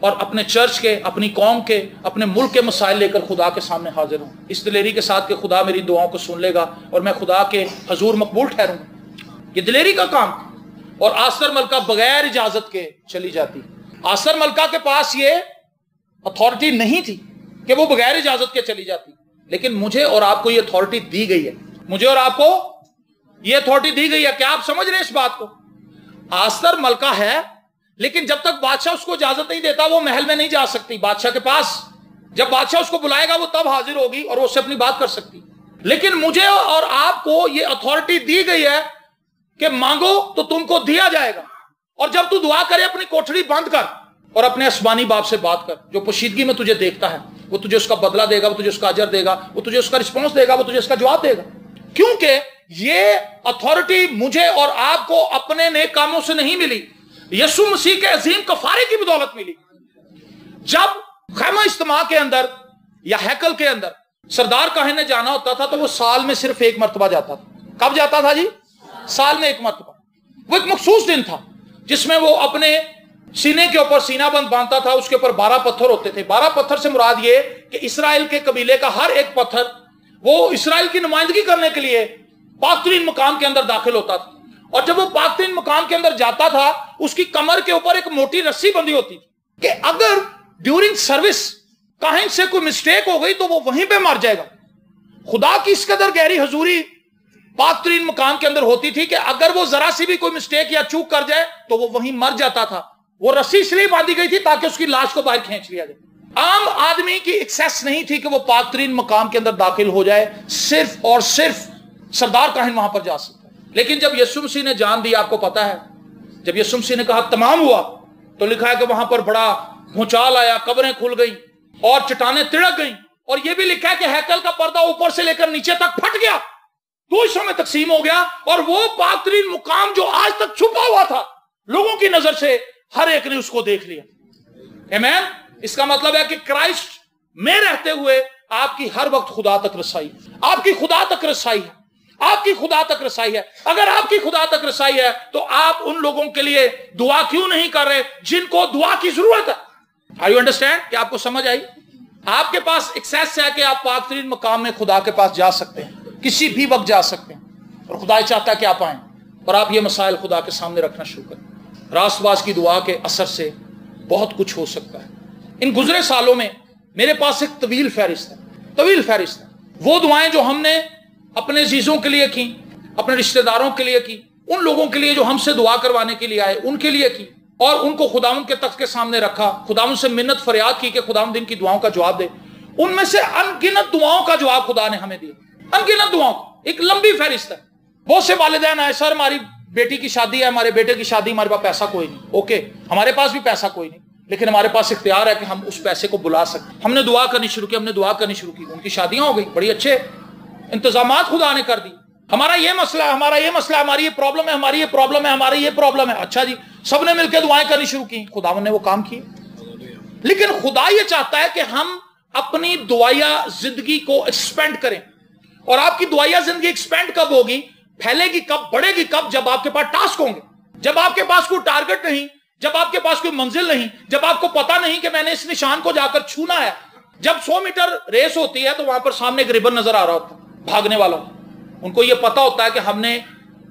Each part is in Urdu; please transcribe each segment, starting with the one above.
اور اپنے چرچ کے، اپنی قوم کے، اپنے ملک کے مسائل لے کر خدا کے سامنے حاضر ہوں، اس دلیری کے ساتھ کہ خدا میری دعاؤں کو سن لے گا اور میں خدا کے حضور مقبول ٹھہروں گا۔ یہ دلیری کا کام تھا۔ اور آستر ملکہ بغیر اجازت کے چلی جاتی۔ آستر ملکہ کے پاس یہ اتھارٹی نہیں تھی کہ وہ بغیر اجازت کے چلی جاتی، لیکن مجھے اور آپ کو یہ اتھارٹی دی گئی ہے۔ مجھے اور آپ کو یہ اتھارٹی دی گئی ہے۔ کیا آپ سمجھ رہے ہیں اس بات کو؟ آستر ملکہ ہے، لیکن جب تک بادشاہ اس کو اجازت نہیں دیتا وہ محل میں نہیں جا سکتی بادشاہ کے پاس۔ جب بادشاہ اس کو بلائے گا وہ تب حاضر ہوگی اور وہ اس سے اپنی بات کر سکتی۔ لیکن مجھے اور آپ کو یہ اتھارٹی دی گئی ہے کہ مانگو تو تم کو دیا جائے گا، اور جب تو دعا کرے اپنی کوٹھڑی بند کر اور اپنے آسمانی باپ سے بات کر جو پوشیدگی میں تجھے دیکھتا ہے۔ وہ تجھے اس کا بدلہ دے گا، وہ تجھے اس کا اجر دے گا، وہ تجھے اس کا رسپانس دے گا، وہ تجھے اس کا جواب دے گا۔ کیونکہ یہ اتھارٹی مجھے اور آپ کو اپنے نیک کاموں سے نہیں ملی، یسوع مسیح کے عظیم کفارے کی بدولت ملی۔ جب خیمہ اجتماع کے اندر یا ہیکل کے اندر سردار کاہن نے جانا ہوتا تھا تو وہ سال میں صرف ایک مرتبہ جاتا تھا۔ کب جاتا تھا جی؟ سال میں ایک مرتبہ۔ وہ ایک مخصوص دن تھا جس میں وہ اپنے سینے کے اوپر سینہ بند باندھتا تھا، اس کے اوپر 12 پتھر ہوتے تھے۔ 12 پتھر سے مراد یہ کہ اسرائیل کے قبیلے کا ہر ایک پتھر وہ اسرائیل کی نمائندگی کرنے کے لیے پاک ترین مقام کے اندر داخل ہوتا تھا، اور جب وہ پاک ترین مقام کے اندر جاتا تھا اس کی کمر کے اوپر ایک موٹی رسی بندھی ہوتی تھی کہ اگر ڈیورنگ سروس کاہن سے کوئی مسٹیک ہو گئی تو وہ وہیں پہ مر جائے گا۔ خدا کی اس قدر گہری حضوری پاک ترین مقام کے اندر ہوتی تھی کہ اگر وہ ذرا سی بھی کوئی مسٹیک یا چوک کر جائے تو وہ وہیں مر جاتا تھا۔ وہ رسی اس لیے باندھی گئی تھی تاکہ اس کی لاش کو باہر کھینچ لیا جائے۔ عام آدمی کی ایکسیس نہیں تھی کہ وہ پاک ترین مقام کے اندر داخل ہو جائے، صرف اور صرف سردار کاہن وہاں پر جا سکتا ہے۔ لیکن جب یسوع مسیح نے جان دی، آپ کو پتا ہے جب یسوع مسیح نے کہا تمام ہوا تو لکھا ہے کہ وہاں پر بڑا بھونچال آیا، قبریں کھل گئیں اور چٹانیں تڑک گئیں، اور یہ بھی لکھا ہے کہ ہیکل کا پردہ اوپر سے لے کر نیچے تک پھٹ گیا، 2 حصوں میں تقسیم ہو گیا، اور وہ پاک ترین مقام جو آج تک چھپا ہوا تھا لوگوں کی نظر سے ہر ایک نے اس کو دیکھ لیا۔ آمین۔ اس کا مطلب ہے کہ کرائسٹ میں رہتے ہوئے آپ کی ہر وقت خدا تک رسائی، آپ کی خدا تک رسائی ہے، آپ کی خدا تک رسائی ہے۔ اگر آپ کی خدا تک رسائی ہے تو آپ ان لوگوں کے لیے دعا کیوں نہیں کر رہے جن کو دعا کی ضرورت ہے؟ Are you understand؟ کہ آپ کو سمجھ آئی؟ آپ کے پاس ایکسیس ہے کہ آپ پاک ترین مقام میں خدا کے پاس جا سکتے ہیں، کسی بھی وقت جا سکتے ہیں، اور خدا چاہتا ہے کہ آپ آئیں اور آپ یہ مسائل خدا کے سامنے رکھنا شروع کریں۔ راست باز کی دعا کے اثر سے بہت کچھ ہو سکتا ہے۔ ان گزرے سالوں میں میرے پاس ایک طویل فہرست ہے وہ دعائیں جو ہم نے اپنے عزیزوں کے لیے کی، اپنے رشتہ داروں کے لیے کی، ان لوگوں کے لیے جو ہم سے دعا کروانے کے لیے آئے ان کے لیے کی، اور ان کو خداوند کے تخت کے سامنے رکھا، خداوند سے منت فریاد کی کہ خداوند ان کی دعاؤں کا جواب دے۔ ان میں سے ان گنت دعاؤں کا جواب خدا نے ہمیں دیا، ان گنت دعاؤں کا ایک لمبی فہرست ہے۔ بہت سے والدین آئے، سر ہماری بیٹی کی شادی ہے، ہمارے بیٹے کی شادی، ہمارے پاس پیسہ کوئی نہیں۔ اوکے، ہمارے پاس بھی پیسہ کوئی نہیں، لیکن ہمارے پاس اختیار ہے کہ ہم اس پیسے کو بلا سکتے۔ ہم نے دعا کرنی شروع کی، ان کی شادیاں ہو گئی، بڑی اچھے انتظامات خدا نے کر دی۔ ہمارا یہ مسئلہ ہے، ہماری یہ پرابلم ہے، ہماری یہ پرابلم ہے۔ اچھا جی، سب نے مل کے دعائیں کرنی شروع کی، خداوند نے وہ کام کیے۔ لیکن خدا یہ چاہتا ہے کہ ہم اپنی دعائیا زندگی کو ایکسپینڈ کریں، اور آپ کی دعائیا زندگی ایکسپینڈ کب ہوگی، پھیلے گی کب، بڑھے گی کب؟ جب آپ کے پاس ٹاسک ہوں گے، جب آپ کے پاس کوئی ٹارگٹ نہیں، جب آپ کے پاس کوئی منزل نہیں، جب آپ کو پتا نہیں کہ میں نے اس نشان کو جا کر چھونا ہے۔ جب 100 میٹر ریس ہوتی ہے تو وہاں پر سامنے ایک ربن نظر آ رہا ہوتا ہے بھاگنے والا، ان کو یہ پتا ہوتا ہے کہ ہم نے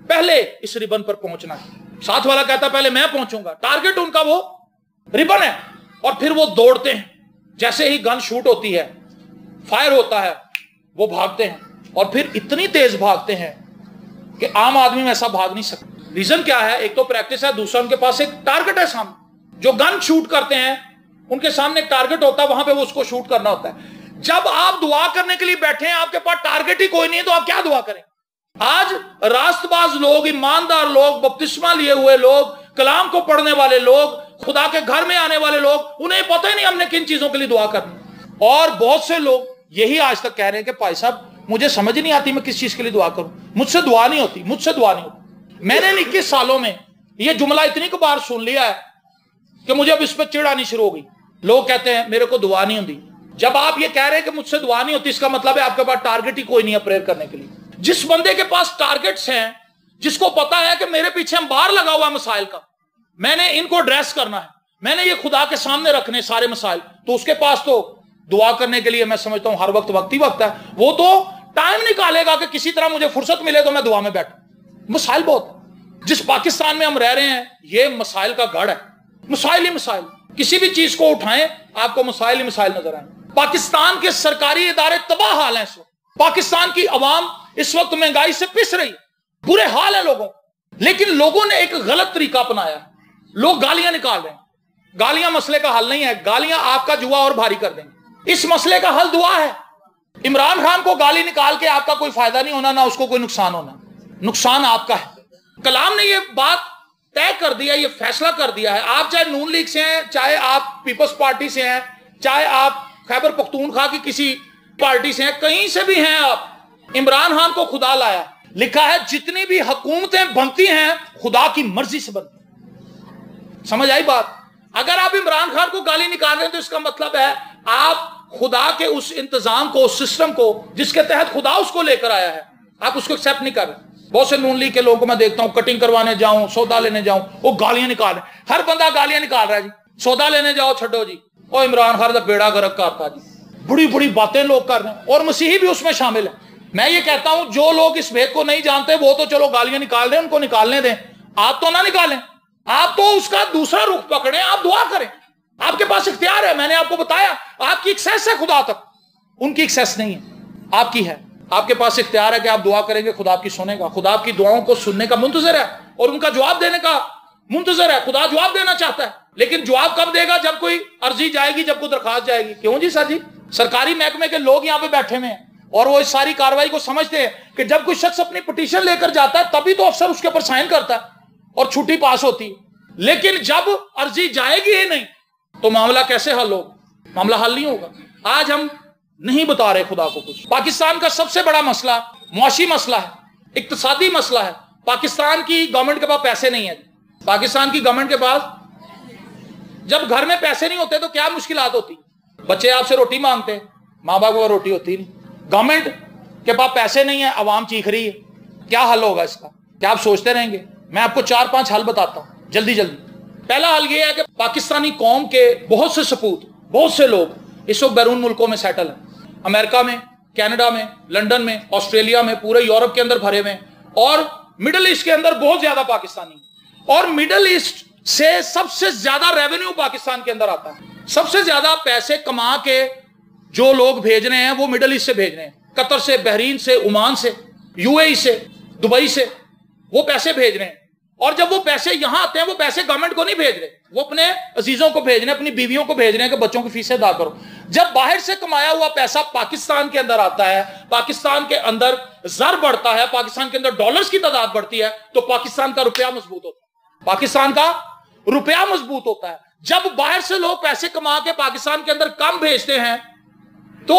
پہلے اس ربن پر پہنچنا ہے۔ ساتھ والا کہتا ہے پہلے میں پہنچوں گا، ٹارگٹ ان کا وہ ربن ہے، اور پھر وہ دوڑتے ہیں۔ جیسے ہی گن شوٹ ہوتی ہے، فائر ہوتا ہے، وہ بھاگتے ہیں، اور پھر اتنی تیز بھاگتے ہیں کہ عام آدمی میں ایسا بھاگ نہیں سکتا۔ ریزن کیا ہے؟ ایک تو پریکٹس ہے، دوسرا ان کے پاس ایک ٹارگٹ ہے سامنے۔ جو گن شوٹ کرتے ہیں ان کے سامنے ایک ٹارگٹ ہوتا ہے، وہاں پہ وہ اس کو شوٹ کرنا ہوتا ہے۔ جب آپ دعا کرنے کے لیے بیٹھے ہیں، آپ کے پاس ٹارگٹ ہی کوئی نہیں ہے، تو آپ کیا دعا کریں؟ آج راست باز لوگ، ایماندار لوگ، بپتسمہ لیے ہوئے لوگ، کلام کو پڑھنے والے لوگ، خدا کے گھر میں آنے والے لوگ، انہیں پتہ ہی نہیں ہم نے کن چیزوں کے لیے دعا کرنی۔ اور بہت سے لوگ یہی آج تک کہہ رہے ہیں کہ بھائی صاحب مجھے سمجھ نہیں آتی میں کس چیز کے لیے دعا کروں، مجھ سے دعا نہیں ہوتی۔ میں نے 21 سالوں میں یہ جملہ اتنی کو بار سن لیا ہے کہ مجھے اب اس پہ چڑ آنی شروع ہو گئی۔ لوگ کہتے ہیں میرے کو دعا نہیں ہوتی۔ جب آپ یہ کہہ رہے ہیں کہ مجھ سے دعا نہیں ہوتی، اس کا مطلب ہے آپ کے پاس ٹارگٹ ہی کوئی نہیں ہے پریئر کرنے کے لیے۔ جس بندے کے پاس ٹارگٹس ہیں، جس کو پتا ہے کہ میرے پیچھے امبار لگا ہوا مسائل کا، میں نے ان کو ایڈریس کرنا ہے، میں نے یہ خدا کے سامنے رکھنے سارے مسائل، تو اس کے پاس تو دعا کرنے کے لیے میں سمجھتا ہوں ہر وقت ہی وقت ہے، وہ تو ٹائم نکالے گا کہ کسی طرح مجھے فرصت ملے تو میں دعا میں بیٹھوں۔ مسائل بہت ہے، جس پاکستان میں ہم رہ رہے ہیں یہ مسائل کا گڑھ ہے، مسائل ہی مسائل، کسی بھی چیز کو اٹھائیں آپ کو مسائل ہی مسائل نظر آئیں۔ پاکستان کے سرکاری ادارے تباہ حال ہیں اس وقت، پاکستان کی عوام اس وقت مہنگائی سے پس رہی، برے حال ہے لوگوں، لیکن لوگوں نے ایک غلط طریقہ اپنایا، لوگ گالیاں نکال رہے ہیں۔ گالیاں مسئلے کا حل نہیں ہے، گالیاں آپ کا جوا اور بھاری کر دیں گے۔ اس مسئلے کا حل دعا ہے۔ عمران خان کو گالی نکال کے آپ کا کوئی فائدہ نہیں ہونا، نہ اس کو کوئی نقصان ہونا، نقصان آپ کا ہے۔ کلام نے یہ بات طے کر دیا، یہ فیصلہ کر دیا ہے، آپ چاہے نون لیگ سے ہیں، چاہے آپ پیپلز پارٹی سے ہیں، چاہے آپ خیبر پختونخوا کی کسی پارٹی سے ہیں، کہیں سے بھی ہیں آپ، عمران خان کو خدا لایا، لکھا ہے جتنی بھی حکومتیں بنتی ہیں خدا کی مرضی سے بنتی ہیں۔ سمجھ آئی بات؟ اگر آپ عمران خان کو گالی نکال رہے ہیں تو اس کا مطلب ہے آپ خدا کے اس انتظام کو، اس سسٹم کو جس کے تحت خدا اس کو لے کر آیا ہے، آپ اس کو ایکسپٹ نہیں کر رہے۔ بہت سے نون لیگ کے لوگوں کو میں دیکھتا ہوں، کٹنگ کروانے جاؤں، سودا لینے جاؤں، وہ گالیاں نکال رہے ہیں، ہر بندہ گالیاں نکال رہا ہے جی، سودا لینے جاؤ چھڈو جی، وہ عمران خان کا بیڑا غرق کرتا جی، بڑی بڑی باتیں لوگ کر رہے ہیں، اور مسیحی بھی اس میں شامل ہیں۔ میں یہ کہتا ہوں جو لوگ اس بھید کو نہیں جانتے وہ تو چلو گالیاں نکال رہے ہیں، ان کو نکالنے دیں، آپ تو نہ نکالیں، آپ تو اس کا دوسرا رخ پکڑیں، آپ دعا کریں، آپ کے پاس اختیار ہے، میں نے آپ کو بتایا آپ کی ایکسیس ہے خدا تک، ان کی ایکسیس نہیں ہے، آپ کی ہے، آپ کے پاس اختیار ہے کہ آپ دعا کریں گے، خدا آپ کی سنے گا، خدا آپ کی دعاؤں کو سننے کا منتظر ہے اور ان کا جواب دینے کا منتظر ہے، خدا جواب دینا چاہتا ہے، لیکن جواب کب دے گا؟ جب کوئی عرضی جائے گی، جب کوئی درخواست جائے گی۔ کیوں جی سر جی؟ سرکاری محکمے کے لوگ یہاں پہ بیٹھے ہوئے ہیں اور وہ اس ساری کاروائی کو سمجھتے ہیں کہ جب کوئی شخص اپنی پٹیشن لے کر جاتا ہے تبھی تو افسر اس کے اوپر سائن کرتا ہے اور چھٹی پاس ہوتی ہے، لیکن جب عرضی جائے گی ہی نہیں تو معاملہ کیسے حل ہوگا؟ معاملہ حل نہیں ہوگا۔ آج ہم نہیں بتا رہے خدا کو کچھ۔ پاکستان کا سب سے بڑا مسئلہ معاشی مسئلہ ہے، اقتصادی مسئلہ ہے۔ پاکستان کی گورنمنٹ کے پاس پیسے نہیں ہیں، پاکستان کی گورنمنٹ کے پاس جب گھر میں پیسے نہیں ہوتے تو کیا مشکلات ہوتی؟ بچے آپ سے روٹی مانگتے ہیں، ماں باپ کو روٹی ہوتی نہیں، گورنمنٹ کے پاس پیسے نہیں ہیں، عوام چیخ رہی ہے، کیا حل ہوگا اس کا؟ کیا آپ سوچتے رہیں گے؟ میں آپ کو 4-5 حل بتاتا ہوں جلدی جلدی۔ پہلا حل یہ ہے کہ پاکستانی قوم کے بہت سے سپوت، بہت سے لوگ اس وقت بیرون ملکوں میں سیٹل ہیں، امریکہ میں، کینیڈا میں، لنڈن میں، آسٹریلیا میں، پورے یورپ کے اندر بھرے ہوئے، اور مڈل ایسٹ کے اندر بہت زیادہ پاکستانی، اور مڈل ایسٹ سے سب سے زیادہ ریونیو پاکستان کے اندر آتا ہے، سب سے زیادہ پیسے کما کے جو لوگ بھیج رہے ہیں وہ مڈل ایسٹ سے بھیج رہے ہیں، قطر سے، بحرین سے، عمان سے، یو اے ای سے، دبئی سے، وہ پیسے بھیج رہے ہیں، اور جب وہ پیسے یہاں آتے ہیں وہ پیسے گورنمنٹ کو نہیں بھیج رہے، وہ اپنے عزیزوں کو بھیج رہے ہیں، اپنی بیویوں کو بھیج رہے ہیں کہ بچوں کی فیسیں ادا کرو۔ جب باہر سے کمایا ہوا پیسہ پاکستان کے اندر آتا ہے، پاکستان کے اندر زر بڑھتا ہے، پاکستان کے اندر ڈالرز کی تعداد بڑھتی ہے، تو پاکستان کا روپیہ مضبوط ہوتا ہے، پاکستان کا روپیہ مضبوط ہوتا ہے۔ جب باہر سے لوگ پیسے کما کے پاکستان کے اندر کم بھیجتے ہیں تو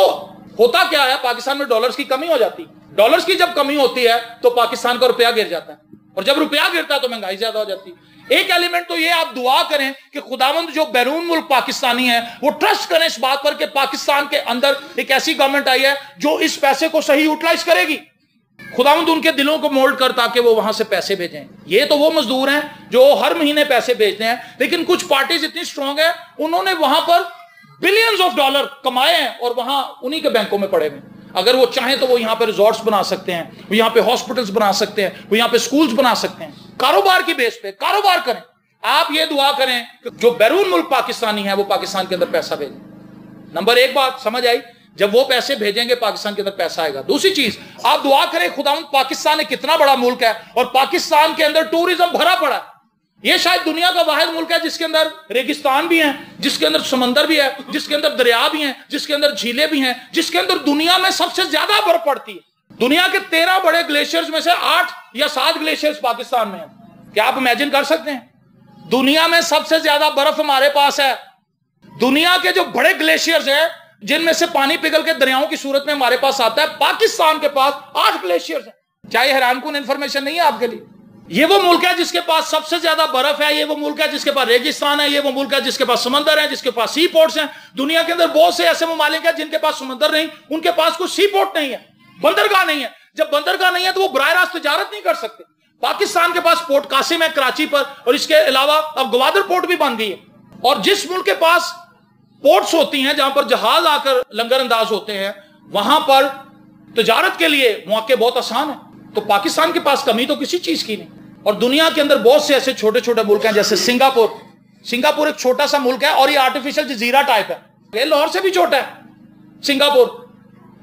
ہوتا کیا ہے؟ پاکستان میں ڈالرز کی کمی ہو جاتی ہے، ڈالرز کی جب کمی ہوتی ہے تو پاکستان کا روپیہ گر جاتا ہے، اور جب روپیہ گرتا ہے تو مہنگائی زیادہ ہو جاتی ہے۔ ایک ایلیمنٹ تو یہ آپ دعا کریں کہ خداوند جو بیرون ملک پاکستانی ہیں وہ ٹرسٹ کریں اس بات پر کہ پاکستان کے اندر ایک ایسی گورنمنٹ آئی ہے جو اس پیسے کو صحیح یوٹیلائز کرے گی، خداوند ان کے دلوں کو مولڈ کر تاکہ وہ وہاں سے پیسے بھیجیں۔ یہ تو وہ مزدور ہیں جو ہر مہینے پیسے بھیجتے ہیں، لیکن کچھ پارٹیز اتنی سٹرونگ ہیں انہوں نے وہاں پر بلینز آف ڈالر کمائے ہیں اور وہاں انہی کے بینکوں میں پڑے ہوئے ہیں۔ اگر وہ چاہیں تو وہ یہاں پہ ریزورٹس بنا سکتے ہیں، وہ یہاں پہ ہاسپٹلز بنا سکتے ہیں، وہ یہاں پہ سکولز بنا سکتے ہیں۔ کاروبار کی بیس پہ کاروبار کریں۔ آپ یہ دعا کریں کہ جو بیرون ملک پاکستانی ہے وہ پاکستان کے اندر پیسہ بھیجیں۔ نمبر ایک بات سمجھ آئی؟ جب وہ پیسے بھیجیں گے پاکستان کے اندر پیسہ آئے گا۔ دوسری چیز آپ دعا کریں خداوند پاکستان ایک کتنا بڑا ملک ہے اور پاکستان کے اندر ٹورزم بھرا پڑا ہے، یہ شاید دنیا کا واحد ملک ہے جس کے اندر ریگستان بھی ہیں، جس کے اندر سمندر بھی ہے، جس کے اندر دریا بھی ہیں، جس کے اندر جھیلیں بھی ہیں، جس کے اندر دنیا میں سب سے زیادہ برف پڑتی ہے۔ دنیا کے 13 بڑے گلیشیئرز میں سے 8 یا 7 گلیشیئرز پاکستان میں ہیں۔ کیا آپ امیجن کر سکتے ہیں؟ دنیا میں سب سے زیادہ برف ہمارے پاس ہے۔ دنیا کے جو بڑے گلیشیئرز ہیں جن میں سے پانی پگھل کے دریاؤں کی صورت میں ہمارے پاس آتا ہے، پاکستان کے پاس 8 گلیشیئرز ہیں۔ چاہے حیران کن انفارمیشن نہیں ہے آپ کے لیے؟ یہ وہ ملک ہے جس کے پاس سب سے زیادہ برف ہے، یہ وہ ملک ہے جس کے پاس ریگستان ہے، یہ وہ ملک ہے جس کے پاس سمندر ہے، جس کے پاس سی پورٹس ہیں۔ دنیا کے اندر بہت سے ایسے ممالک ہیں جن کے پاس سمندر نہیں، ان کے پاس کوئی سی پورٹ نہیں ہے، بندرگاہ نہیں ہے۔ جب بندرگاہ نہیں ہے تو وہ براہ راست تجارت نہیں کر سکتے۔ پاکستان کے پاس پورٹ قاسم ہے کراچی پر، اور اس کے علاوہ اب گوادر پورٹ بھی بن گئی ہے، اور جس ملک کے پاس پورٹس ہوتی ہیں جہاں پر جہاز آ کر لنگر انداز ہوتے ہیں وہاں پر تجارت کے لیے مواقع بہت آسان ہے. تو پاکستان کے پاس کمی تو کسی چیز کی نہیں. اور دنیا کے اندر بہت سے ایسے چھوٹے چھوٹے ملک ہیں جیسے سنگاپور ایک چھوٹا سا ملک ہے اور یہ آرٹیفیشل جزیرہ ٹائپ ہے. یہ لاہور سے بھی چھوٹا ہے سنگاپور,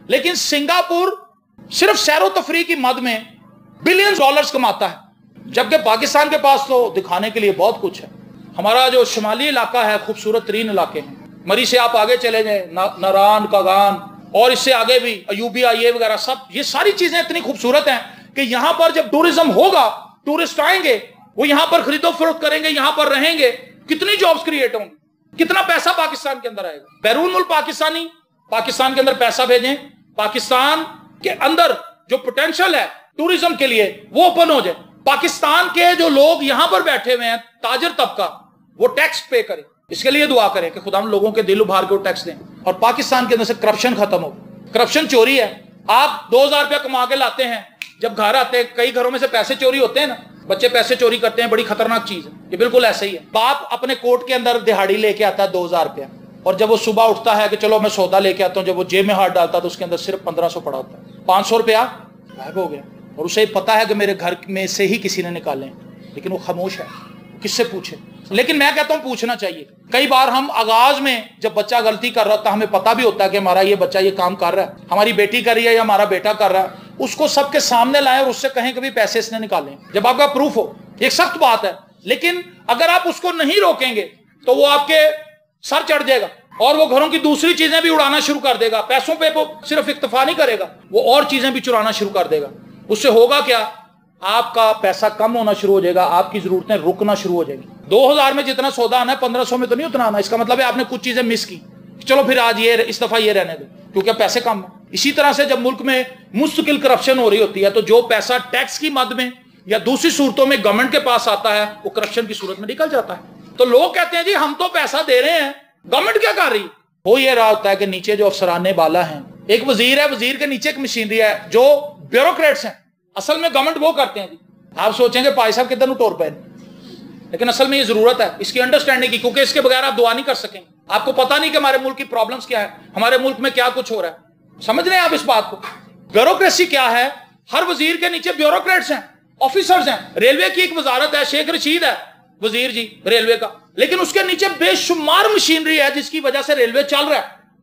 لیکن سنگاپور صرف سیر و تفریح کی مد میں بلین ڈالرز کماتا ہے, جبکہ پاکستان کے پاس تو دکھانے کے لیے بہت کچھ ہے. ہمارا جو شمالی علاقہ ہے خوبصورت ترین علاقے ہیں. مری سے آپ آگے چلے جائیں, ناران, کاغان اور اس سے آگے بھی ایوبیا یہ وغیرہ سب, یہ ساری چیزیں اتنی خوبصورت ہیں کہ یہاں پر جب ٹورزم ہوگا, ٹورسٹ آئیں گے, وہ یہاں پر خرید و فروخت کریں گے, یہاں پر رہیں گے, کتنی جابز کریٹ ہوں گی, کتنا پیسہ پاکستان کے اندر آئے گا. بیرون ملک پاکستانی پاکستان کے اندر پیسہ بھیجیں, پاکستان کے اندر جو پوٹینشل ہے ٹورزم کے لیے وہ اوپن ہو جائے. پاکستان کے جو لوگ یہاں پر بیٹھے ہوئے ہیں تاجر طبقہ, وہ ٹیکس پے کرے. اس کے لیے دعا کریں کہ خدا ہم لوگوں کے دل ابھار کے وہ ٹیکس دیں اور پاکستان کے اندر سے کرپشن ختم ہو. کرپشن چوری ہے. آپ 2000 روپیہ کما کے لاتے ہیں, جب گھر آتے ہیں کئی گھروں میں سے پیسے چوری ہوتے ہیں نا, بچے پیسے چوری کرتے ہیں, بڑی خطرناک چیز ہے. یہ بالکل ایسے ہی ہے. باپ اپنے کوٹ کے اندر دہاڑی لے کے آتا ہے 2000 روپیہ, اور جب وہ صبح اٹھتا ہے کہ چلو میں سودا لے کے آتا ہوں, جب وہ جیب میں ہاتھ ڈالتا ہے تو اس کے اندر صرف 1500 پڑا ہوتا ہے. 500 روپیہ غائب ہو گیا, اور اسے پتا ہے کہ میرے گھر میں سے ہی کسی نے نکالے ہیں, لیکن وہ خاموش ہے, کس سے پوچھے. لیکن میں کہتا ہوں پوچھنا چاہیے. کئی بار ہم آغاز میں جب بچہ غلطی کر رہا ہوتا ہے, ہمیں پتا بھی ہوتا ہے کہ ہمارا یہ بچہ یہ کام کر رہا ہے, ہماری بیٹی کر رہی ہے یا ہمارا بیٹا کر رہا ہے, اس کو سب کے سامنے لائیں اور اس سے کہیں کہ بھی پیسے اس نے نکالے, جب آپ کا پروف ہو. یہ سخت بات ہے, لیکن اگر آپ اس کو نہیں روکیں گے تو وہ آپ کے سر چڑھ جائے گا اور وہ گھروں کی دوسری چیزیں بھی اڑانا شروع کر دے گا. پیسوں پہ وہ صرف اکتفا نہیں کرے گا, وہ اور چیزیں بھی چرانا شروع کر دے گا. اس سے ہوگا کیا, آپ کا پیسہ کم ہونا شروع ہو جائے گا, آپ کی ضرورتیں رکنا شروع ہو جائیں گی. 2000 میں جتنا سودا آنا ہے 1500 میں تو نہیں اتنا آنا. اس کا مطلب ہے آپ نے کچھ چیزیں مس کی, چلو پھر آج یہ اس دفعہ یہ رہنے دو کیونکہ پیسے کم ہیں. اسی طرح سے جب ملک میں مستقل کرپشن ہو رہی ہوتی ہے تو جو پیسہ ٹیکس کی مد میں یا دوسری صورتوں میں گورنمنٹ کے پاس آتا ہے وہ کرپشن کی صورت میں نکل جاتا ہے. تو لوگ کہتے ہیں جی ہم تو پیسہ دے رہے ہیں, گورنمنٹ کیا کر رہی. ہو یہ رہا ہوتا ہے کہ نیچے جو افسرانے بالا ہیں, ایک وزیر ہے, وزیر کے نیچے ایک مشینری ہے جو بیوروکریٹس ہیں. اصل میں گورنمنٹ وہ کرتے ہیں جی. آپ سوچیں گے پائی صاحب کدھر ٹور پہ, لیکن اصل میں یہ ضرورت ہے اس کی انڈرسٹینڈنگ کی, کیونکہ اس کے بغیر آپ دعا نہیں کر سکیں. آپ کو پتا نہیں کہ ہمارے ملک کی پرابلمز کیا ہے, ہمارے ملک میں کیا کچھ ہو رہا ہے. سمجھ رہے ہیں آپ اس بات کو. بیوروکریسی کیا ہے, ہر وزیر کے نیچے بیوروکریٹس ہیں, آفیسرز ہیں. ریلوے کی ایک وزارت ہے, شیخ رشید ہے وزیر جی ریلوے کا, لیکن اس کے نیچے بے شمار مشینری ہے جس کی وجہ سے ریلوے چل رہا ہے.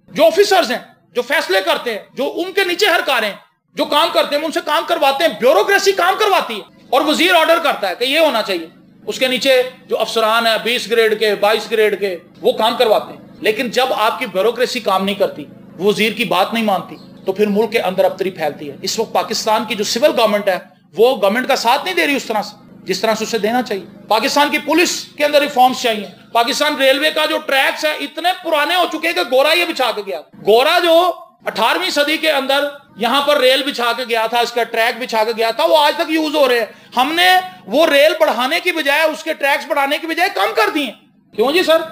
جو آفیسرز ہیں, جو فیصلے کرتے ہیں, جو ان کے نیچے ہر کاریں جو کام کرتے ہیں ان سے کام کرواتے ہیں. بیوروکریسی کام کرواتی ہے اور وزیر آرڈر کرتا ہے کہ یہ ہونا چاہیے. اس کے نیچے جو افسران ہیں 20 گریڈ کے 22 گریڈ کے وہ کام کرواتے ہیں. لیکن جب آپ کی بیوروکریسی کام نہیں کرتی, وزیر کی بات نہیں مانتی, تو پھر ملک کے اندر ابتری پھیلتی ہے. اس وقت پاکستان کی جو سول گورنمنٹ ہے وہ گورنمنٹ کا ساتھ نہیں دے رہی اس طرح سے جس طرح سے اسے دینا چاہیے. پاکستان کی پولیس کے اندر ریفارمز چاہیے. پاکستان ریلوے کا جو ٹریکس ہے اتنے پرانے ہو چکے ہیں کہ گورا یہ بچھا کے گیا. گورا جو 18ویں صدی کے اندر یہاں پر ریل بچھا کے گیا تھا, اس کا ٹریک بچھا کے گیا تھا, وہ آج تک یوز ہو رہے ہیں. ہم نے وہ ریل بڑھانے کی بجائے اس کے ٹریکس بڑھانے کی بجائے کم کر دیے. کیوں جی سر؟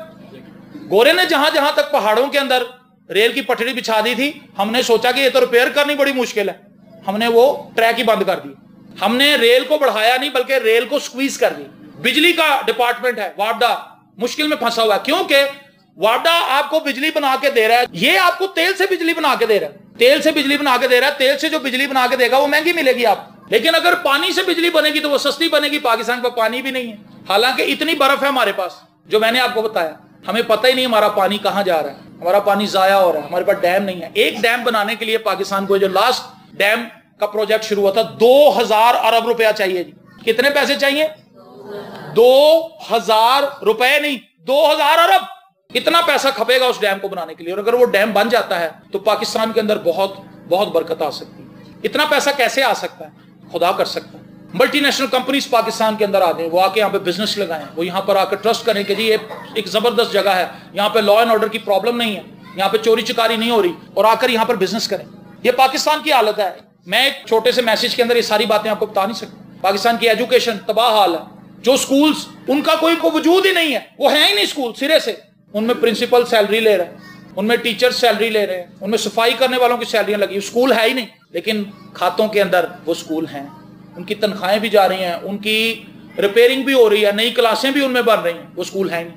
گورے نے جہاں جہاں تک پہاڑوں کے اندر ریل کی پٹڑی بچھا دی تھی, ہم نے سوچا کہ یہ تو ریپیئر کرنی بڑی مشکل ہے, ہم نے وہ ٹریک ہی بند کر دی. ہم نے ریل کو بڑھایا نہیں بلکہ ریل کو سکویز کر دی. بجلی کا ڈپارٹمنٹ ہے وابڈا, مشکل میں پھنسا ہوا ہے کیونکہ وابڈا آپ کو بجلی بنا کے دے رہا ہے, یہ آپ کو تیل سے بجلی بنا کے دے رہا ہے, تیل سے بجلی بنا کے دے رہا ہے. تیل سے جو بجلی بنا کے دے گا وہ مہنگی ملے گی آپ, لیکن اگر پانی سے بجلی بنے گی تو وہ سستی بنے گی. پاکستان کا پانی بھی نہیں ہے, حالانکہ اتنی برف ہے ہمارے پاس جو میں نے آپ کو بتایا. ہمیں پتہ ہی نہیں ہمارا پانی کہاں جا رہا ہے, ہمارا پانی ضائع ہو رہا ہے. ہمارے پاس ڈیم نہیں ہے. ایک ڈیم بنانے کے لیے پاکستان کو جو لاسٹ ڈیم کا پروجیکٹ شروع ہوا تھا 2000 ارب روپیہ چاہیے جی. کتنے پیسے چاہیے؟ 2000 روپے نہیں, 2000 ارب. اتنا پیسہ کھپے گا اس ڈیم کو بنانے کے لیے, اور اگر وہ ڈیم بن جاتا ہے تو پاکستان کے اندر بہت بہت برکت آ سکتی ہے. اتنا پیسہ کیسے آ سکتا ہے؟ خدا کر سکتا ہے. ملٹی نیشنل کمپنیز پاکستان کے اندر آ جائیں, وہ آ کے یہاں پہ بزنس لگائیں, وہ یہاں پر آ کے ٹرسٹ کریں کہ جی یہ ایک زبردست جگہ ہے, یہاں پہ لا اینڈ آرڈر کی پرابلم نہیں ہے, یہاں پہ چوری چکاری نہیں ہو رہی, اور آ کر یہاں پر بزنس کریں. یہ پاکستان کی حالت ہے. میں ایک چھوٹے سے میسج کے اندر یہ ساری باتیں آپ کو بتا نہیں سکتا. پاکستان کی ایجوکیشن تباہ حال ہے. جو سکولز ان کا کوئی وجود ہی نہیں ہے, وہ ہے ہی نہیں سکول سرے سے. ان میں پرنسپل سیلری لے رہے ہیں, ان میں ٹیچر سیلری لے رہے ہیں, ان میں صفائی کرنے والوں کی سیلریاں لگی. سکول ہے ہی نہیں, لیکن کھاتوں کے اندر وہ سکول ہیں, ان کی تنخواہیں بھی جا رہی ہیں, ان کی ریپیئرنگ بھی ہو رہی ہے, نئی کلاسیں بھی ان میں بن رہی ہیں, وہ سکول ہیں ہی نہیں.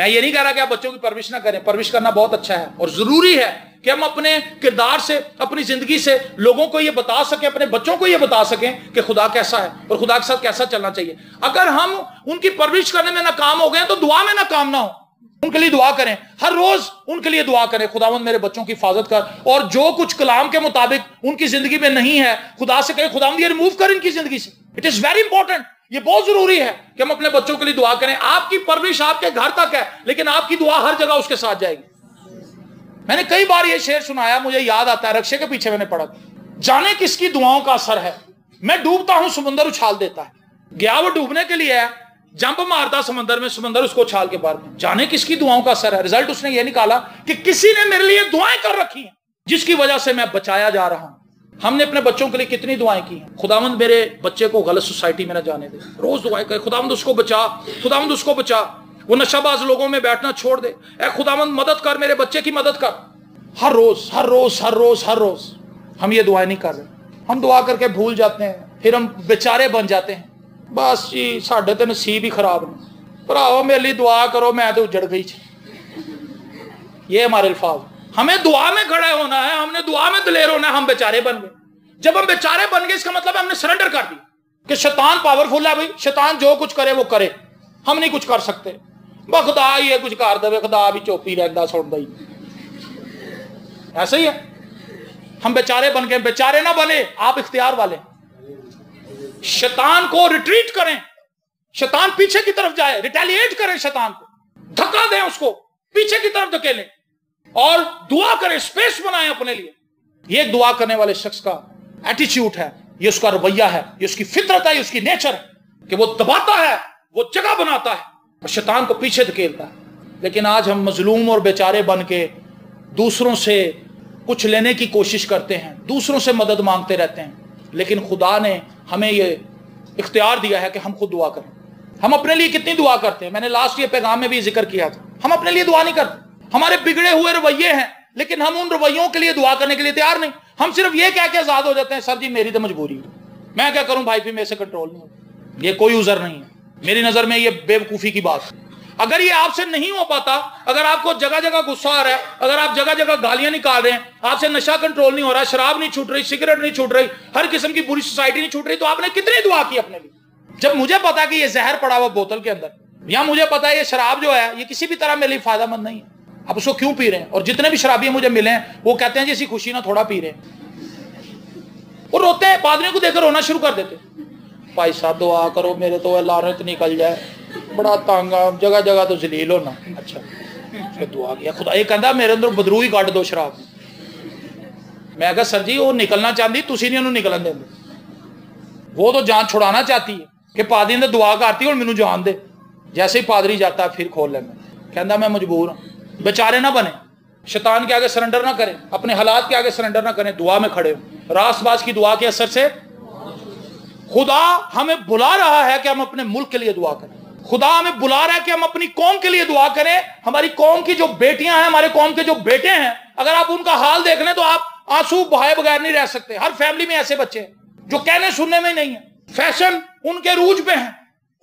میں یہ نہیں کہہ رہا کہ آپ بچوں کی پرورش نہ کریں، پرورش کرنا بہت اچھا ہے اور ضروری ہے کہ ہم اپنے کردار سے، اپنی زندگی سے لوگوں کو یہ بتا سکیں، اپنے بچوں کو یہ بتا سکیں کہ خدا کیسا ہے اور خدا کے ساتھ کیسا چلنا چاہیے۔ اگر ہم ان کی پرورش کرنے میں ناکام ہو گئے تو دعا میں ناکام نہ ہو، ان کے لیے دعا کریں، ہر روز ان کے لیے دعا کریں، خداوند میرے بچوں کی حفاظت کر، اور جو کچھ کلام کے مطابق ان کی زندگی میں نہیں ہے خدا سے کہیں خداوند یہ ریموو کر ان کی زندگی سے۔ اٹ از ویری امپورٹنٹ، یہ بہت ضروری ہے کہ ہم اپنے بچوں کے لیے دعا کریں۔ آپ کی پرورش آپ کے گھر تک ہے، لیکن آپ کی دعا ہر جگہ اس کے ساتھ جائے گی۔ میں نے کئی بار یہ شعر سنایا، مجھے یاد آتا ہے، رکشے کے پیچھے میں نے پڑھا، جانے کس کی دعاؤں کا اثر ہے، میں ڈوبتا ہوں سمندر اچھال دیتا ہے۔ گیا وہ ڈوبنے کے لیے ہے، جمپ مارتا سمندر میں، سمندر اس کو اچھال کے باہر میں۔ جانے کس کی دعاؤں کا اثر ہے، رزلٹ اس نے یہ نکالا کہ کسی نے میرے لیے دعائیں کر رکھی ہیں جس کی وجہ سے میں بچایا جا رہا ہوں۔ ہم نے اپنے بچوں کے لیے کتنی دعائیں کی ہیں، خداوند میرے بچے کو غلط سوسائٹی میں نہ جانے دے، روز دعائیں کرے، خداوند اس کو بچا، خداوند اس کو بچا، وہ نشہ باز لوگوں میں بیٹھنا چھوڑ دے، اے خداوند مدد کر، میرے بچے کی مدد کر۔ ہر روز ہر روز ہر روز ہر روز ہم یہ دعائیں نہیں کر رہے، ہم دعا کر کے بھول جاتے ہیں، پھر ہم بیچارے بن جاتے ہیں، بس جی ساڈے تے نصیب ہی خراب ہے، بھراؤ میرے لیے دعا کرو، میں تو اجڑ گئی۔ یہ ہمارے الفاظ، ہمیں دعا میں کھڑے ہونا ہے، ہم نے دعا میں دلیر ہونا ہے، ہم بیچارے بن گئے۔ جب ہم بیچارے بن گئے اس کا مطلب ہے ہم نے سرنڈر کر دی کہ شیطان پاورفل ہے، بھائی شیطان جو کچھ کرے وہ کرے، ہم نہیں کچھ کر سکتے، خدا یہ کچھ کر دے، خدا بھی چوپی رہتا سنتا ہی، ایسا ہی ہے۔ ہم بیچارے بن گئے، بیچارے نہ بنے، آپ اختیار والے، شیطان کو ریٹریٹ کریں، شیطان پیچھے کی طرف جائے، ریٹیلیٹ کریں، شیطان کو دھکا دیں، اس کو پیچھے کی طرف دھکیلیں اور دعا کریں، سپیس بنائیں اپنے لیے۔ یہ ایک دعا کرنے والے شخص کا ایٹیچیوڈ ہے، یہ اس کا رویہ ہے، یہ اس کی فطرت ہے، یہ اس کی نیچر ہے کہ وہ دباتا ہے، وہ جگہ بناتا ہے اور شیطان کو پیچھے دھکیلتا ہے۔ لیکن آج ہم مظلوم اور بیچارے بن کے دوسروں سے کچھ لینے کی کوشش کرتے ہیں، دوسروں سے مدد مانگتے رہتے ہیں، لیکن خدا نے ہمیں یہ اختیار دیا ہے کہ ہم خود دعا کریں۔ ہم اپنے لیے کتنی دعا کرتے ہیں، میں نے لاسٹ یہ پیغام میں بھی ذکر کیا تھا، ہم اپنے لیے دعا نہیں کرتے، ہمارے بگڑے ہوئے رویے ہیں، لیکن ہم ان رویوں کے لیے دعا کرنے کے لیے تیار نہیں۔ ہم صرف یہ کہہ کے آزاد ہو جاتے ہیں، سر جی میری تو مجبوری ہے، میں کیا کروں بھائی، پھر میرے سے کنٹرول نہیں ہوتا۔ یہ کوئی عذر نہیں ہے، میری نظر میں یہ بے وقوفی کی بات ہے۔ اگر یہ آپ سے نہیں ہو پاتا، اگر آپ کو جگہ جگہ غصہ آ رہا ہے، اگر آپ جگہ جگہ گالیاں نکال رہے ہیں، آپ سے نشہ کنٹرول نہیں ہو رہا، شراب نہیں چھوٹ رہی، سگریٹ نہیں چھوٹ رہی، ہر قسم کی بری سوسائٹی نہیں چھوٹ رہی، تو آپ نے کتنی دعا کی اپنے لیے؟ جب مجھے پتا کہ یہ زہر پڑا ہوا بوتل کے اندر، یا مجھے پتا ہے یہ شراب جو ہے یہ کسی بھی طرح میرے لیے فائدہ مند نہیں ہے، آپ اس کو کیوں پی رہے ہیں؟ اور جتنے بھی شرابی مجھے ملے ہیں وہ کہتے ہیں جی اسی خوشی نہ تھوڑا پی رہے ہیں، اور روتے ہیں، پادریوں کو دیکھ کر رونا شروع کر دیتے، بھائی صاحب دعا کرو میرے تو لعنت نکل جائے، بڑا تنگ آ، جگہ جگہ تو ذلیل ہونا۔ اچھا پھر دعا کیا، خدا یہ کہندا میرے اندر بدرو ہی کٹ دو شراب۔ میں کہا سر جی وہ نکلنا چاہتی، تسی نہیں انہوں نکلن دیں، وہ تو جان چھڑانا چاہتی ہے کہ پادری نے دعا کرتی اور مینوں جان دے، جیسے ہی پادری جاتا ہے پھر کھول لینا، کہندا میں مجبور ہوں۔ بیچارے نہ بنے، شیطان کے آگے سرنڈر نہ کریں، اپنے حالات کے آگے سرنڈر نہ کریں، دعا میں کھڑے ہو۔ راست باز کی دعا کے اثر سے خدا ہمیں بلا رہا ہے کہ ہم اپنے ملک کے لیے دعا کریں، خدا ہمیں بلا رہا ہے کہ ہم اپنی قوم کے لیے دعا کریں۔ ہماری قوم کی جو بیٹیاں ہیں، ہمارے قوم کے جو بیٹے ہیں، اگر آپ ان کا حال دیکھ لیں تو آپ آنسو بہائے بغیر نہیں رہ سکتے۔ ہر فیملی میں ایسے بچے ہیں جو کہنے سننے میں نہیں ہیں، فیشن ان کے روج پہ ہیں،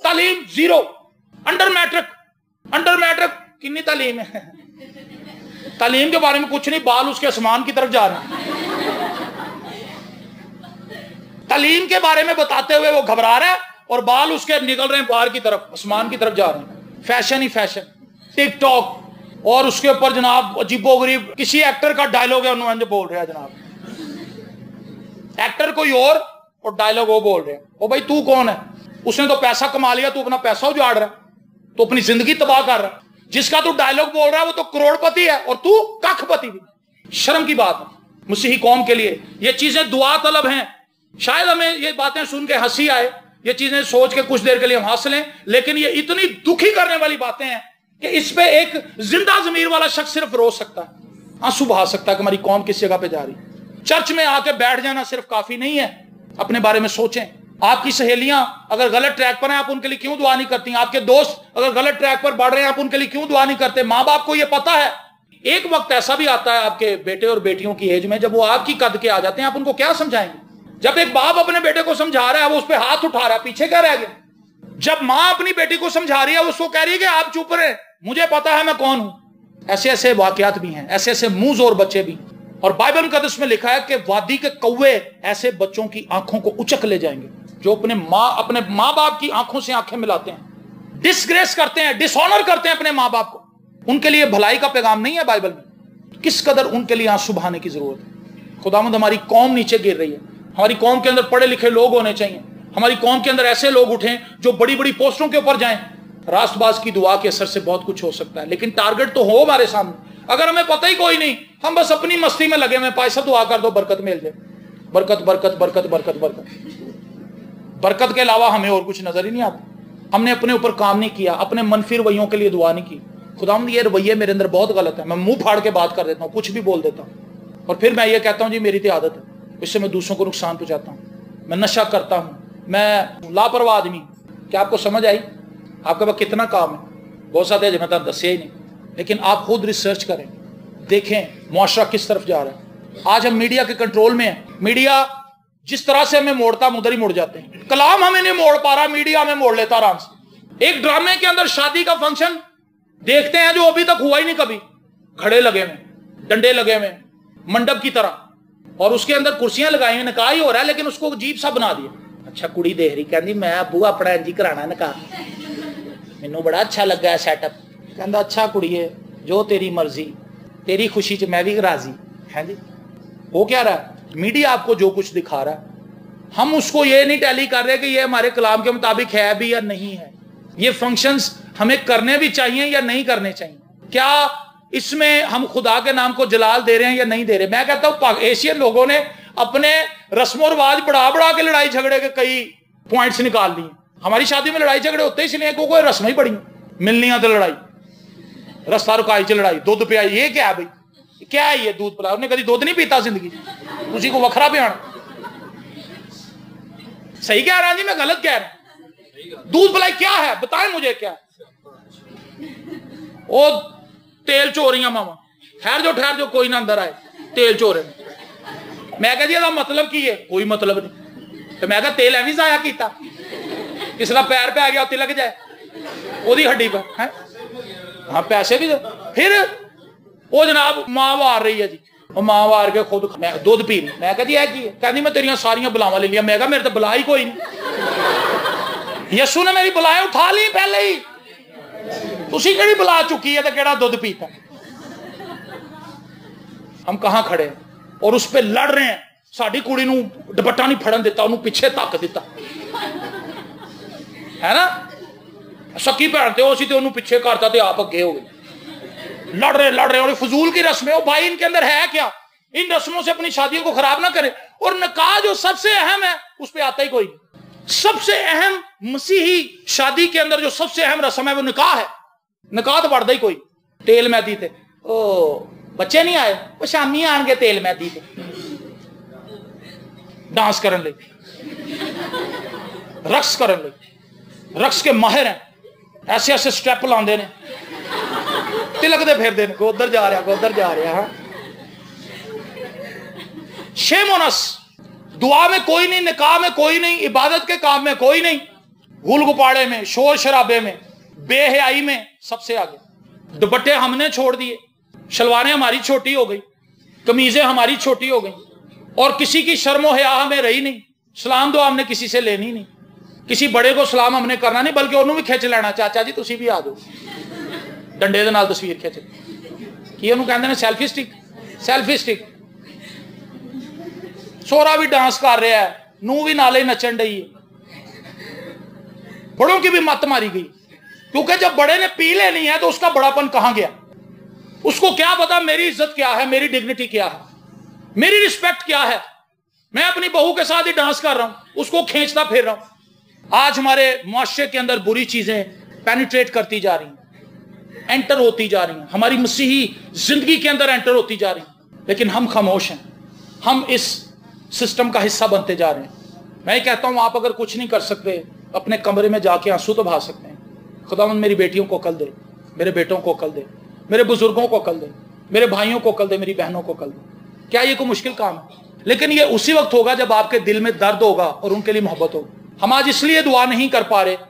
تعلیم زیرو، انڈر میٹرک کنی تعلیم ہے، تعلیم کے بارے میں کچھ نہیں، بال اس کے آسمان کی طرف جا رہے ہیں، تعلیم کے بارے میں بتاتے ہوئے وہ گھبرا رہا ہے اور بال اس کے نکل رہے ہیں باہر کی طرف، آسمان کی طرف جا رہے ہیں۔ فیشن ہی فیشن، ٹک ٹاک، اور اس کے اوپر جناب عجیب و غریب کسی ایکٹر کا ڈائلوگ ہے انہوں نے بول رہا ہے، جناب ایکٹر کوئی اور ڈائلوگ وہ بول رہے ہیں۔ او بھائی تو کون ہے؟ اس نے تو پیسہ کما لیا، تو اپنا پیسہ اجاڑ رہا ہے، تو اپنی زندگی تباہ کر رہا ہے۔ جس کا تو ڈائلوگ بول رہا ہے وہ تو کروڑ پتی ہے اور تو ککھ پتی بھی۔ شرم کی بات ہے مسیحی قوم کے لیے، یہ چیزیں دعا طلب ہیں۔ شاید ہمیں یہ باتیں سن کے ہنسی آئے، یہ چیزیں سوچ کے کچھ دیر کے لیے ہم ہنس لیں، لیکن یہ اتنی دکھی کرنے والی باتیں ہیں کہ اس پہ ایک زندہ ضمیر والا شخص صرف رو سکتا ہے، آنسو بہا سکتا ہے کہ ہماری قوم کس جگہ پہ جا رہی۔ چرچ میں آ کے بیٹھ جانا صرف کافی نہیں ہے، اپنے بارے میں سوچیں۔ آپ کی سہیلیاں اگر غلط ٹریک پر ہیں، آپ ان کے لیے کیوں دعا نہیں کرتی؟ آپ کے دوست اگر غلط ٹریک پر بڑھ رہے ہیں، آپ ان کے لیے کیوں دعا نہیں کرتے؟ ماں باپ کو یہ پتا ہے، ایک وقت ایسا بھی آتا ہے آپ کے بیٹے اور بیٹیوں کی ایج میں جب وہ آپ کی قد کے آ جاتے ہیں، آپ ان کو کیا سمجھائیں گے؟ جب ایک باپ اپنے بیٹے کو سمجھا رہا ہے وہ اس پہ ہاتھ اٹھا رہا ہے، پیچھے کیا رہ گیا؟ جب ماں اپنی بیٹی کو سمجھا رہی ہے وہ اس کو کہہ رہی ہے کہ آپ چپ رہے، مجھے پتا ہے میں کون ہوں. ایسے ایسے واقعات بھی ہیں, ایسے ایسے منہ زور بچے بھی. اور بائبل مقدس میں لکھا ہے کہ وادی کے کوے ایسے بچوں کی آنکھوں کو اچک لے جائیں گے جو اپنے ماں باپ کی آنکھوں سے آنکھیں ملاتے ہیں, ڈسگریس کرتے ہیں, ڈس آنر کرتے ہیں اپنے ماں باپ کو. ان کے لیے بھلائی کا پیغام نہیں ہے بائبل میں. کس قدر ان کے لیے آنسو بہانے کی ضرورت ہے. خداوند ہماری قوم نیچے گر رہی ہے. ہماری قوم کے اندر پڑھے لکھے لوگ ہونے چاہیے. ہماری قوم کے اندر ایسے لوگ اٹھیں جو بڑی بڑی پوسٹوں کے اوپر جائیں. راست باز کی دعا کے اثر سے بہت کچھ ہو سکتا ہے, لیکن ٹارگٹ تو ہو ہمارے سامنے. اگر ہمیں پتہ ہی کوئی نہیں, ہم بس اپنی مستی میں لگے ہوئے, پیسہ دعا کر دو برکت مل جائے. برکت برکت برکت برکت برکت. برکت کے علاوہ ہمیں اور کچھ نظر ہی نہیں آتا. ہم نے اپنے اوپر کام نہیں کیا, اپنے منفی رویوں کے لیے دعا نہیں کی. خداوند یہ رویے میرے اندر بہت غلط ہے, میں منہ پھاڑ کے بات کر دیتا ہوں, کچھ بھی بول دیتا ہوں, اور پھر میں یہ کہتا ہوں جی میری تو عادت ہے, اس سے میں دوسروں کو نقصان پہنچاتا ہوں, میں نشہ کرتا ہوں, میں لاپرواہ آدمی. کیا آپ کو سمجھ آئی؟ آپ کے پاس کتنا کام ہے؟ بہت سارے جو میں تو دسیا ہی نہیں, لیکن آپ خود ریسرچ کریں, دیکھیں معاشرہ کس طرف جا رہا ہے. آج ہم میڈیا کے کنٹرول میں ہیں. میڈیا جس طرح سے ہمیں موڑتا ہم ادھر ہی مڑ جاتے ہیں. کلام ہمیں نہیں موڑ پا رہا, میڈیا ہمیں موڑ لیتا آرام سے. ایک ڈرامے کے اندر شادی کا فنکشن دیکھتے ہیں جو ابھی تک ہوا ہی نہیں کبھی, کھڑے لگے ہوئے, ڈنڈے لگے ہوئے, منڈپ کی طرح, اور اس کے اندر کرسیاں لگائی ہوئی, نکاح ہی ہو رہا ہے لیکن اس کو عجیب سا بنا دیا. اچھا کڑی دیکھ رہی, کہندی میں ابو اپنا انجی کرانا نکاح, مینوں بڑا اچھا لگا ہے سیٹ اپ. کہندا اچھا کڑیے جو تیری مرضی, تیری خوشی چ میں بھی راضی. ہے جی وہ کیا رہا ہے؟ میڈیا آپ کو جو کچھ دکھا رہا ہے, ہم اس کو یہ نہیں ٹیلی کر رہے کہ یہ ہمارے کلام کے مطابق ہے بھی یا نہیں ہے. یہ فنکشنز ہمیں کرنے بھی چاہیے یا نہیں کرنے چاہیے. کیا اس میں ہم خدا کے نام کو جلال دے رہے ہیں یا نہیں دے رہے؟ میں کہتا ہوں ایشین لوگوں نے اپنے رسم و رواج بڑھا بڑھا کے لڑائی جھگڑے کے کئی پوائنٹس نکال لیے. ہماری شادی میں لڑائی جھگڑے ہوتے ہی اس لیے کہ کوئی رسمیں ہی پڑی, ملنیاں تو لڑائی, رستہ رکائی چ لڑائی, دودھ پیا. یہ کیا ہے بھائی, کیا ہے یہ دودھ پلا؟ انہوں نے کبھی دودھ نہیں پیتا زندگی, اسی کو وکھرا پیا. صحیح کہہ رہا ہے جی, میں غلط کہہ رہا ہوں؟ دودھ پلائی کیا ہے بتائیں مجھے, کیا وہ تیل چو رہی ہیں ماما. ٹھہر جو کوئی نہ اندر آئے, تیل چو رہے. میں کہا جی یہ مطلب کی ہے؟ کوئی مطلب نہیں. تو میں کہا تیل ایویں ضائع کیتا, کس طرح پیر پہ آ گیا تلک جائے وہی ہڈی پہ. ہاں پیسے بھی. پھر وہ جناب ماں وار رہی ہے جی, وہ ماں وار کے خود دودھ پی رہی. میں کہا جی ہے کی؟ کہنی میں تیریاں ساریاں بلاواں لے لیا. میں کہا میرے تو بلا ہی کوئی نہیں, یسو نے میری بلائیں اٹھا لی پہلے ہی, تسی کیڑی بلا چکی ہے تو کیڑا دودھ پیتا. ہم کہاں کھڑے ہیں اور اس پہ لڑ رہے ہیں. ساڈی کڑی نو دوپٹہ نہیں پھڑن دیتا, انہوں پیچھے تک دیتا ہے نا. سکی بھن تے اسی تے انہوں پیچھے کرتا تے آپ اگے ہو گئے. لڑ رہے اور فضول کی رسمیں. او بھائی ان کے اندر ہے کیا؟ ان رسموں سے اپنی شادیوں کو خراب نہ کریں. اور نکاح جو سب سے اہم ہے اس پہ آتا ہی کوئی نہیں. سب سے اہم مسیحی شادی کے اندر جو سب سے اہم رسم ہے وہ نکاح ہے. نکاح تو بڑھتا ہی کوئی. تیل مہدی تے او بچے نہیں آئے, وہ شامی آن گے تیل مہدی تے ڈانس کرن لے, رقص کرن لے. رقص کے ماہر ہیں, ایسے ایسے سٹیپ لاندے نے, تلک دے پھر دے کو ادھر جا رہا. ہاں شیم و نس. دعا میں کوئی نہیں, نکاح میں کوئی نہیں, عبادت کے کام میں کوئی نہیں, گل گپاڑے میں, شور شرابے میں, بے حیائی میں سب سے آگے. دوپٹے ہم نے چھوڑ دیے, شلواریں ہماری چھوٹی ہو گئی, قمیضیں ہماری چھوٹی ہو گئی, اور کسی کی شرم و حیا ہمیں رہی نہیں. سلام دعا ہم نے کسی سے لینی نہیں, کسی بڑے کو سلام ہم نے کرنا نہیں, بلکہ انہوں بھی کھچ لینا. چاچا جی تسی بھی آ جاؤ, ڈنڈے دے نال تصویر کھچ کی انہوں کہندے نے سیلفی سٹک. Selfie stick. سورا بھی ڈانس کر رہا ہے, نو بھی نالے نچن ڈئی ہے. بڑوں کی بھی مت ماری گئی, کیونکہ جب بڑے نے پی لینی ہے تو اس کا بڑا پن کہاں گیا؟ اس کو کیا پتا میری عزت کیا ہے, میری ڈگنیٹی کیا ہے, میری رسپیکٹ کیا ہے. میں اپنی بہو کے ساتھ ہی ڈانس کر رہا ہوں, اس کو کھینچتا پھر رہا ہوں. آج ہمارے معاشرے کے اندر بری چیزیں پینیٹریٹ کرتی جا رہی ہیں, انٹر ہوتی جا رہی ہیں, ہماری مسیحی زندگی کے اندر انٹر ہوتی جا رہی ہیں, لیکن ہم خاموش ہیں. ہم اس سسٹم کا حصہ بنتے جا رہے ہیں. میں یہ کہتا ہوں آپ اگر کچھ نہیں کر سکتے, اپنے کمرے میں جا کے آنسو تو بہا سکتے ہیں. خداوند میری بیٹیوں کو عقل دے, میرے بیٹوں کو عقل دے, میرے بزرگوں کو عقل دے, میرے بھائیوں کو عقل دے, میری بہنوں کو عقل دے. کیا یہ کوئی مشکل کام ہے؟ لیکن یہ اسی وقت ہوگا جب آپ کے دل میں درد ہوگا اور ان کے لیے محبت ہوگی. ہم آج اس لیے دعا نہیں کر پا رہے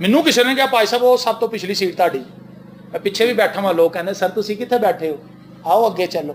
ਮੈਨੂੰ ਕਿਸੇ ਨੇ ਕਿਹਾ ਭਾਈ ਸਾਹਿਬ ਉਹ ਸਭ ਤੋਂ ਪਿਛਲੀ ਸੀਟ ਤੁਹਾਡੀ, ਮੈਂ ਪਿੱਛੇ ਵੀ ਬੈਠਾ ਵਾਂ, ਲੋਕ ਕਹਿੰਦੇ ਸਰ ਤੁਸੀਂ ਕਿੱਥੇ ਬੈਠੇ ਹੋ, ਆਓ ਅੱਗੇ ਚਲੋ,